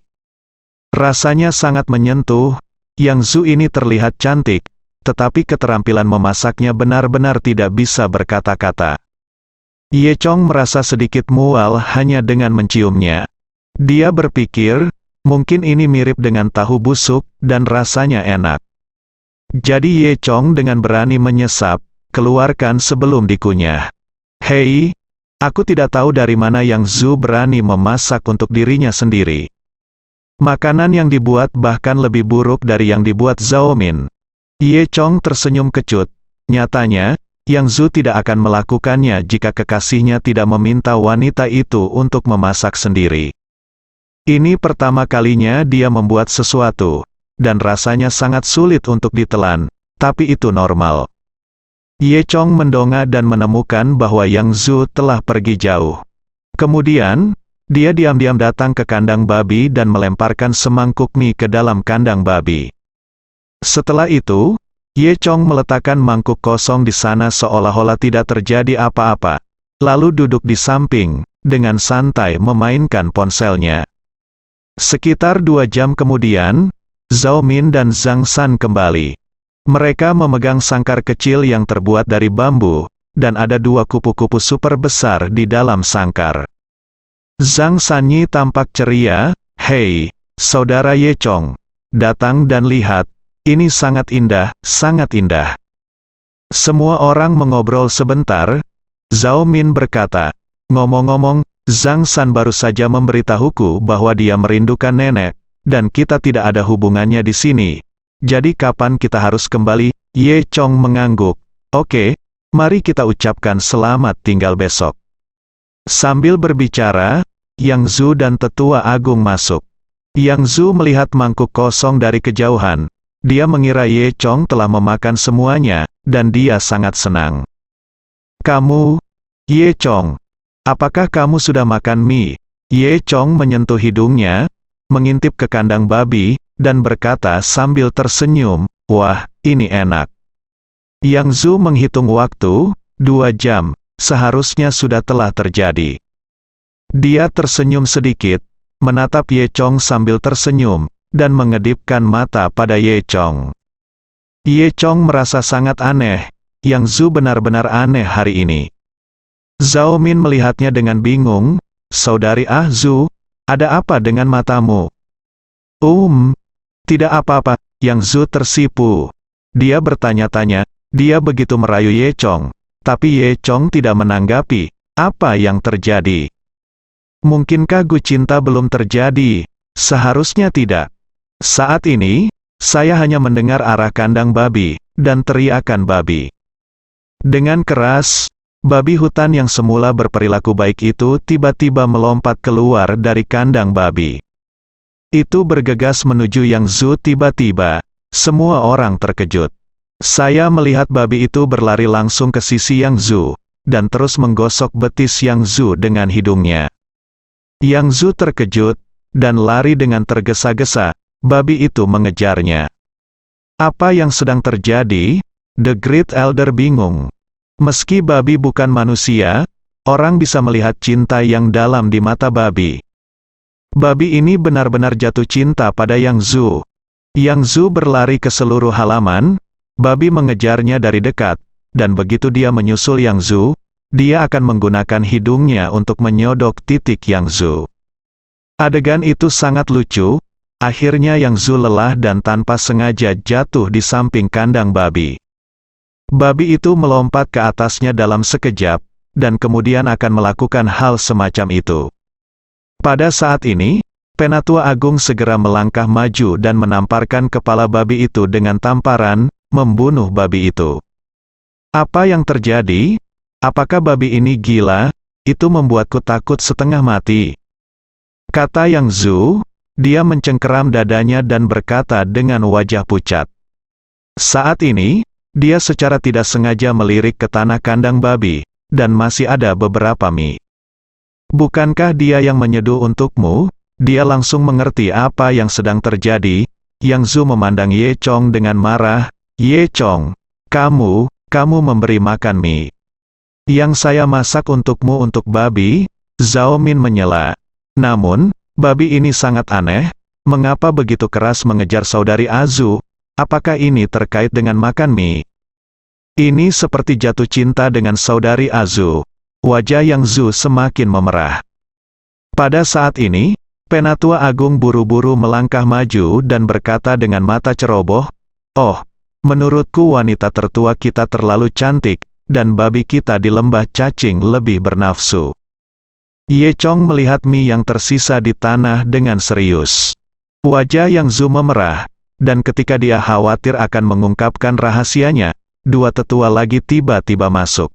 Rasanya sangat menyentuh. Yang Zhu ini terlihat cantik, tetapi keterampilan memasaknya benar-benar tidak bisa berkata-kata. Ye Chong merasa sedikit mual hanya dengan menciumnya. Dia berpikir, mungkin ini mirip dengan tahu busuk, dan rasanya enak. Jadi Ye Chong dengan berani menyesap, keluarkan sebelum dikunyah. "Hei, aku tidak tahu dari mana Yang Zhu berani memasak untuk dirinya sendiri. Makanan yang dibuat bahkan lebih buruk dari yang dibuat Zhao Min." Ye Chong tersenyum kecut. Nyatanya, Yang Zhu tidak akan melakukannya jika kekasihnya tidak meminta wanita itu untuk memasak sendiri. Ini pertama kalinya dia membuat sesuatu, dan rasanya sangat sulit untuk ditelan, tapi itu normal. Ye Chong mendongak dan menemukan bahwa Yang Zhu telah pergi jauh. Kemudian, dia diam-diam datang ke kandang babi dan melemparkan semangkuk mie ke dalam kandang babi. Setelah itu, Ye Chong meletakkan mangkuk kosong di sana seolah-olah tidak terjadi apa-apa, lalu duduk di samping, dengan santai memainkan ponselnya. Sekitar 2 jam kemudian, Zhao Min dan Zhang San kembali. Mereka memegang sangkar kecil yang terbuat dari bambu, dan ada 2 kupu-kupu super besar di dalam sangkar. Zhang Sanyi tampak ceria. "Hei, Saudara Ye Chong, datang dan lihat, ini sangat indah, sangat indah." Semua orang mengobrol sebentar. Zhao Min berkata, "Ngomong-ngomong, Zhang San baru saja memberitahuku bahwa dia merindukan nenek, dan kita tidak ada hubungannya di sini. Jadi kapan kita harus kembali?" Ye Chong mengangguk. "Oke, mari kita ucapkan selamat tinggal besok." Sambil berbicara, Yang Zhu dan Tetua Agung masuk. Yang Zhu melihat mangkuk kosong dari kejauhan. Dia mengira Ye Chong telah memakan semuanya, dan dia sangat senang. "Kamu, Ye Chong, apakah kamu sudah makan mie?" Ye Chong menyentuh hidungnya, mengintip ke kandang babi, dan berkata sambil tersenyum, "Wah, ini enak." Yang Zhu menghitung waktu, 2 jam, seharusnya sudah telah terjadi. Dia tersenyum sedikit, menatap Ye Chong sambil tersenyum, dan mengedipkan mata pada Ye Chong. Ye Chong merasa sangat aneh. Yang Zhu benar-benar aneh hari ini. Zhao Min melihatnya dengan bingung. "Saudari Zhu, ada apa dengan matamu?" Tidak apa-apa." Yang Zhu tersipu. Dia bertanya-tanya, dia begitu merayu Ye Chong, tapi Ye Chong tidak menanggapi. Apa yang terjadi? Mungkinkah Gu Cinta belum terjadi? Seharusnya tidak. Saat ini, saya hanya mendengar arah kandang babi, dan teriakan babi. Dengan keras, babi hutan yang semula berperilaku baik itu tiba-tiba melompat keluar dari kandang babi. Itu bergegas menuju Yang Zhu tiba-tiba. Semua orang terkejut. Saya melihat babi itu berlari langsung ke sisi Yang Zhu, dan terus menggosok betis Yang Zhu dengan hidungnya. Yang Zhu terkejut, dan lari dengan tergesa-gesa. Babi itu mengejarnya. Apa yang sedang terjadi? The Great Elder bingung. Meski babi bukan manusia, orang bisa melihat cinta yang dalam di mata babi. Babi ini benar-benar jatuh cinta pada Yang Zhu. Yang Zhu berlari ke seluruh halaman, babi mengejarnya dari dekat, dan begitu dia menyusul Yang Zhu, dia akan menggunakan hidungnya untuk menyodok titik Yang Zhu. Adegan itu sangat lucu. Akhirnya Yang Zhu lelah dan tanpa sengaja jatuh di samping kandang babi. Babi itu melompat ke atasnya dalam sekejap, dan kemudian akan melakukan hal semacam itu. Pada saat ini, Penatua Agung segera melangkah maju dan menamparkan kepala babi itu dengan tamparan, membunuh babi itu. Apa yang terjadi? Apakah babi ini gila? Itu membuatku takut setengah mati. Kata Yang Zhu. Dia mencengkeram dadanya dan berkata dengan wajah pucat. Saat ini, dia secara tidak sengaja melirik ke tanah kandang babi, dan masih ada beberapa mie. "Bukankah dia yang menyeduh untukmu?" Dia langsung mengerti apa yang sedang terjadi. Yang Zhu memandang Ye Chong dengan marah. "Ye Chong, kamu memberi makan mie yang saya masak untukmu untuk babi?" Zhao Min menyela. "Namun, babi ini sangat aneh. Mengapa begitu keras mengejar saudari Zhu? Apakah ini terkait dengan makan mie?" Ini seperti jatuh cinta dengan saudari Zhu. Wajah Yang Zhu semakin memerah. Pada saat ini, Penatua Agung buru-buru melangkah maju dan berkata dengan mata ceroboh, "Oh, menurutku wanita tertua kita terlalu cantik, dan babi kita di lembah cacing lebih bernafsu." Ye Chong melihat mie yang tersisa di tanah dengan serius. Wajah Yang Zhu memerah, dan ketika dia khawatir akan mengungkapkan rahasianya, 2 tetua lagi tiba-tiba masuk.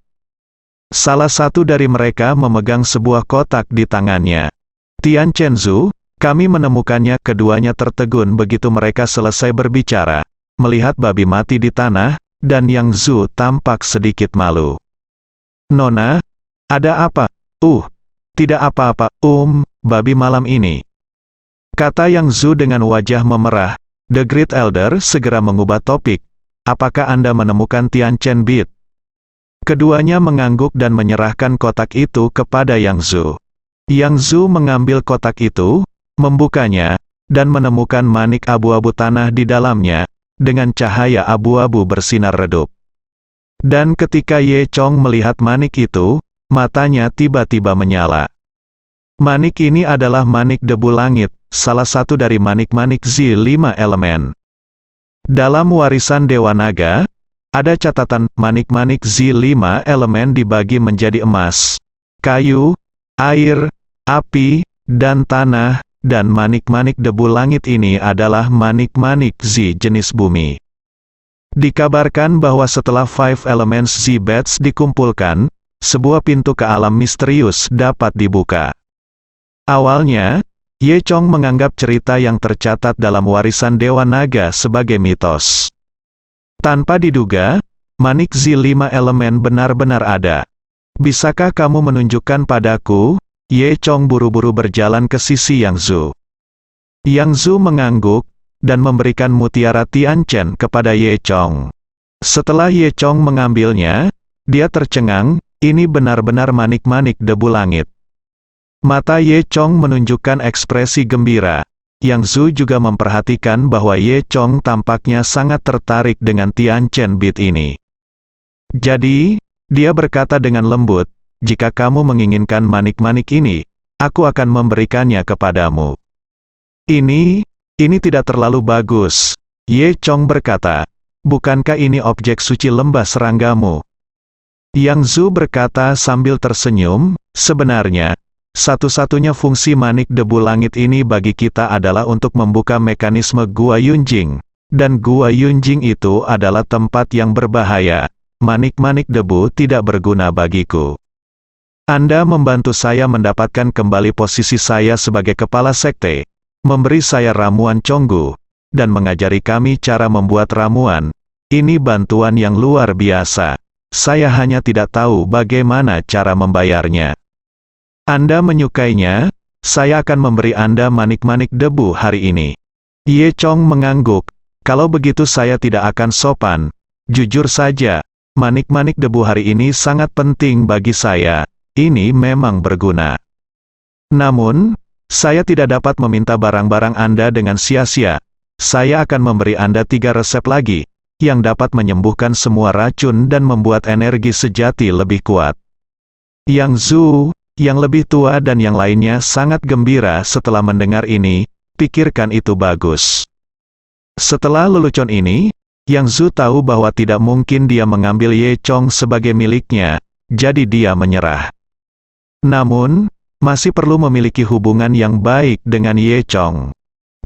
Salah satu dari mereka memegang sebuah kotak di tangannya. "Tian Chen Zhu, kami menemukannya." Keduanya tertegun begitu mereka selesai berbicara, melihat babi mati di tanah, dan Yang Zhu tampak sedikit malu. "Nona, ada apa?" Tidak apa-apa, babi malam ini," kata Yang Zhu dengan wajah memerah. The Great Elder segera mengubah topik. "Apakah Anda menemukan Tian Chen Bit?" Keduanya mengangguk dan menyerahkan kotak itu kepada Yang Zhu. Yang Zhu mengambil kotak itu, membukanya, dan menemukan manik abu-abu tanah di dalamnya, dengan cahaya abu-abu bersinar redup. Dan ketika Ye Chong melihat manik itu, matanya tiba-tiba menyala. Manik ini adalah manik debu langit, salah satu dari manik-manik Z5 elemen. Dalam warisan Dewa Naga, ada catatan manik-manik Z5 elemen dibagi menjadi emas, kayu, air, api, dan tanah, dan manik-manik debu langit ini adalah manik-manik Z jenis bumi. Dikabarkan bahwa setelah Five Elements Z-Bats dikumpulkan, sebuah pintu ke alam misterius dapat dibuka. Awalnya, Ye Chong menganggap cerita yang tercatat dalam warisan Dewa Naga sebagai mitos. Tanpa diduga, manik Z5 elemen benar-benar ada. Bisakah kamu menunjukkan padaku? Ye Chong buru-buru berjalan ke sisi Yang Zhu. Yang Zhu mengangguk, dan memberikan mutiara Tianchen kepada Ye Chong. Setelah Ye Chong mengambilnya, dia tercengang, ini benar-benar manik-manik debu langit. Mata Ye Chong menunjukkan ekspresi gembira. Yang Zhu juga memperhatikan bahwa Ye Chong tampaknya sangat tertarik dengan Tianchen bead ini. Jadi, dia berkata dengan lembut, jika kamu menginginkan manik-manik ini, aku akan memberikannya kepadamu. Ini tidak terlalu bagus. Ye Chong berkata, bukankah ini objek suci lembah seranggamu? Yang Zhu berkata sambil tersenyum, sebenarnya, satu-satunya fungsi manik debu langit ini bagi kita adalah untuk membuka mekanisme Gua Yunjing. Dan Gua Yunjing itu adalah tempat yang berbahaya. Manik-manik debu tidak berguna bagiku. Anda membantu saya mendapatkan kembali posisi saya sebagai kepala sekte, memberi saya ramuan Chonggu, dan mengajari kami cara membuat ramuan. Ini bantuan yang luar biasa. Saya hanya tidak tahu bagaimana cara membayarnya. Anda menyukainya, saya akan memberi Anda manik-manik debu hari ini. Ye Chong mengangguk, kalau begitu saya tidak akan sopan. Jujur saja, manik-manik debu hari ini sangat penting bagi saya. Ini memang berguna. Namun, saya tidak dapat meminta barang-barang Anda dengan sia-sia. Saya akan memberi Anda 3 resep lagi, yang dapat menyembuhkan semua racun dan membuat energi sejati lebih kuat. Yang Zhu, yang lebih tua dan yang lainnya sangat gembira setelah mendengar ini, pikirkan itu bagus. Setelah lelucon ini, Yang Zhu tahu bahwa tidak mungkin dia mengambil Ye Chong sebagai miliknya, jadi dia menyerah. Namun, masih perlu memiliki hubungan yang baik dengan Ye Chong.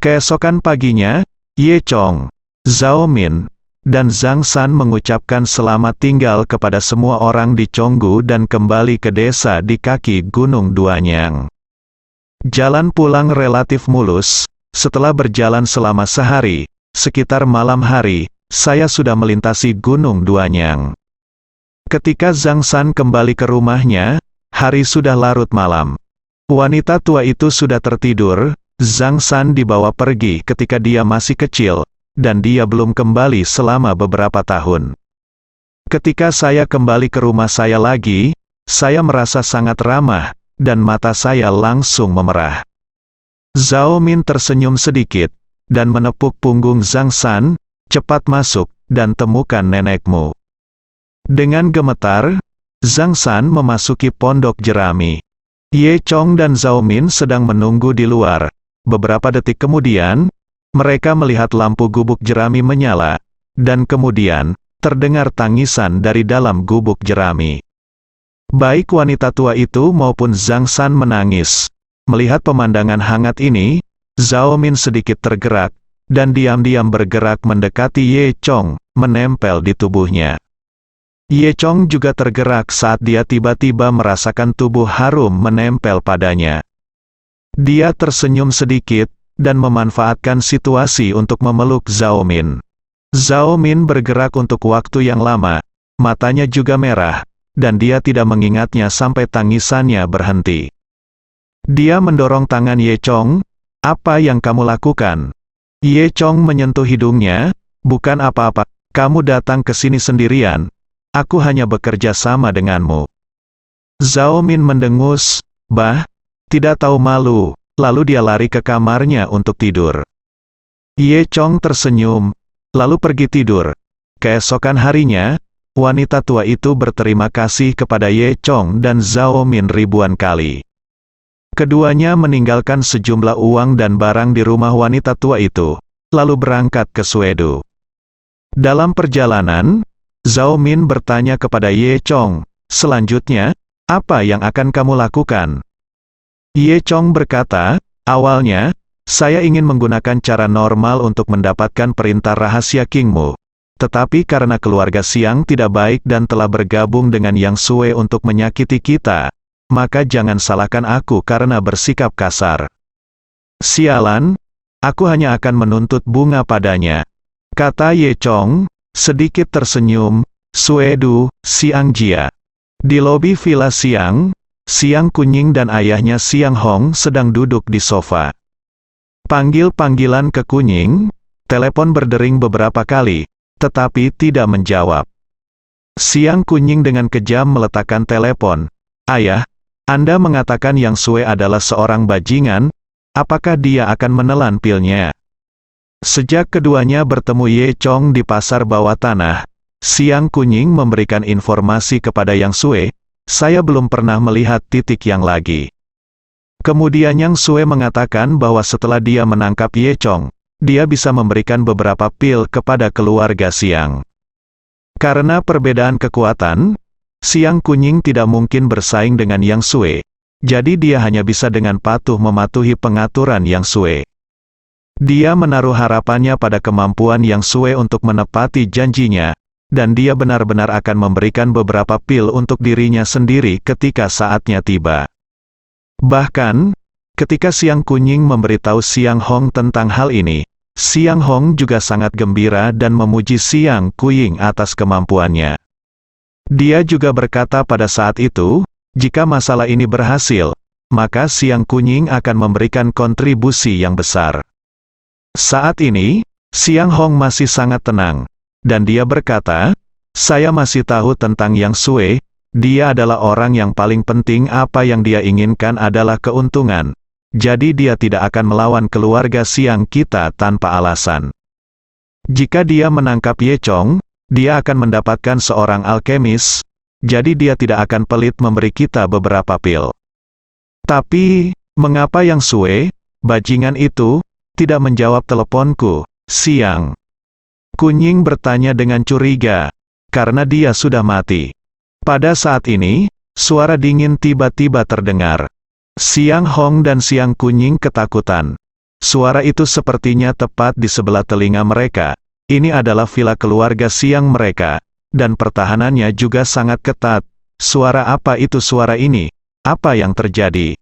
Keesokan paginya, Ye Chong, Zhao Min, dan Zhang San mengucapkan selamat tinggal kepada semua orang di Chonggu dan kembali ke desa di kaki Gunung Duanyang. Jalan pulang relatif mulus, setelah berjalan selama sehari, sekitar malam hari, saya sudah melintasi Gunung Duanyang. Ketika Zhang San kembali ke rumahnya, hari sudah larut malam. Wanita tua itu sudah tertidur. Zhang San dibawa pergi ketika dia masih kecil, dan dia belum kembali selama beberapa tahun. Ketika saya kembali ke rumah saya lagi, saya merasa sangat ramah, dan mata saya langsung memerah. Zhao Min tersenyum sedikit, dan menepuk punggung Zhang San, cepat masuk, dan temukan nenekmu. Dengan gemetar, Zhang San memasuki pondok jerami. Ye Chong dan Zhao Min sedang menunggu di luar. Beberapa detik kemudian, mereka melihat lampu gubuk jerami menyala, dan kemudian, terdengar tangisan dari dalam gubuk jerami. Baik wanita tua itu maupun Zhang San menangis. Melihat pemandangan hangat ini, Zhao Min sedikit tergerak, dan diam-diam bergerak mendekati Ye Chong, menempel di tubuhnya. Ye Chong juga tergerak saat dia tiba-tiba merasakan tubuh harum menempel padanya. Dia tersenyum sedikit, dan memanfaatkan situasi untuk memeluk Zhao Min. Zhao Min bergerak untuk waktu yang lama, matanya juga merah, dan dia tidak mengingatnya sampai tangisannya berhenti. Dia mendorong tangan Ye Chong, apa yang kamu lakukan? Ye Chong menyentuh hidungnya, bukan apa-apa, kamu datang ke sini sendirian. Aku hanya bekerja sama denganmu. Zhao Min mendengus, tidak tahu malu, lalu dia lari ke kamarnya untuk tidur. Ye Chong tersenyum, lalu pergi tidur. Keesokan harinya, wanita tua itu berterima kasih kepada Ye Chong dan Zhao Min ribuan kali. Keduanya meninggalkan sejumlah uang dan barang di rumah wanita tua itu, lalu berangkat ke Suedo. Dalam perjalanan, Zhao Min bertanya kepada Ye Chong, "Selanjutnya, apa yang akan kamu lakukan?" Ye Chong berkata, "Awalnya, saya ingin menggunakan cara normal untuk mendapatkan perintah rahasia Kingmu. Tetapi karena keluarga Xiang tidak baik dan telah bergabung dengan Yang Sui untuk menyakiti kita, maka jangan salahkan aku karena bersikap kasar. Sialan, aku hanya akan menuntut bunga padanya," kata Ye Chong, sedikit tersenyum. Suedo, Xiangjia. Di lobi Villa Xiang, Xiang Kunying dan ayahnya Xiang Hong sedang duduk di sofa. Panggil-panggilan ke Kunying, telepon berdering beberapa kali, tetapi tidak menjawab. Xiang Kunying dengan kejam meletakkan telepon. "Ayah, Anda mengatakan Yang Sui adalah seorang bajingan, apakah dia akan menelan pilnya?" Sejak keduanya bertemu Ye Chong di pasar bawah tanah, Xiang Kunying memberikan informasi kepada Yang Sui, "Saya belum pernah melihat titik yang lagi." Kemudian Yang Sui mengatakan bahwa setelah dia menangkap Ye Chong, dia bisa memberikan beberapa pil kepada keluarga Xiang. Karena perbedaan kekuatan, Xiang Kunying tidak mungkin bersaing dengan Yang Sui, jadi dia hanya bisa dengan patuh mematuhi pengaturan Yang Sui. Dia menaruh harapannya pada kemampuan Yang Sui untuk menepati janjinya, dan dia benar-benar akan memberikan beberapa pil untuk dirinya sendiri ketika saatnya tiba. Bahkan, ketika Xiang Kunying memberitahu Xiang Hong tentang hal ini, Xiang Hong juga sangat gembira dan memuji Xiang Kunying atas kemampuannya. Dia juga berkata pada saat itu, jika masalah ini berhasil, maka Xiang Kunying akan memberikan kontribusi yang besar. Saat ini, Xiang Hong masih sangat tenang, dan dia berkata, "Saya masih tahu tentang Yang Sui, dia adalah orang yang paling penting, apa yang dia inginkan adalah keuntungan. Jadi dia tidak akan melawan keluarga Xiang kita tanpa alasan. Jika dia menangkap Ye Chong, dia akan mendapatkan seorang alkemis, jadi dia tidak akan pelit memberi kita beberapa pil. Tapi, mengapa Yang Sui, bajingan itu, tidak menjawab teleponku, Xiang?" Kunying bertanya dengan curiga, karena dia sudah mati. Pada saat ini, suara dingin tiba-tiba terdengar. Xiang Hong dan Xiang Kunying ketakutan. Suara itu sepertinya tepat di sebelah telinga mereka. Ini adalah villa keluarga Xiang mereka, dan pertahanannya juga sangat ketat. Suara apa itu suara ini? Apa yang terjadi?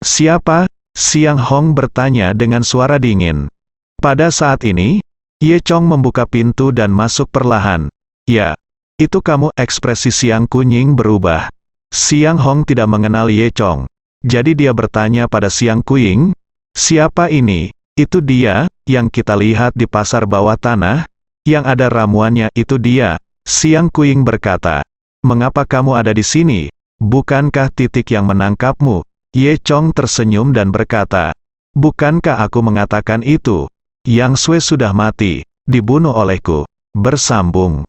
"Siapa?" Xiang Hong bertanya dengan suara dingin. Pada saat ini, Ye Chong membuka pintu dan masuk perlahan. "Ya, itu kamu." Ekspresi Xiang Kunying berubah. Xiang Hong tidak mengenal Ye Chong. Jadi dia bertanya pada Xiang Kunying, "Siapa ini?" "Itu dia, yang kita lihat di pasar bawah tanah, yang ada ramuannya." "Itu dia," Xiang Kunying berkata. "Mengapa kamu ada di sini? Bukankah titik yang menangkapmu?" Ye Chong tersenyum dan berkata, "Bukankah aku mengatakan itu? Yang Sui sudah mati, dibunuh olehku." Bersambung.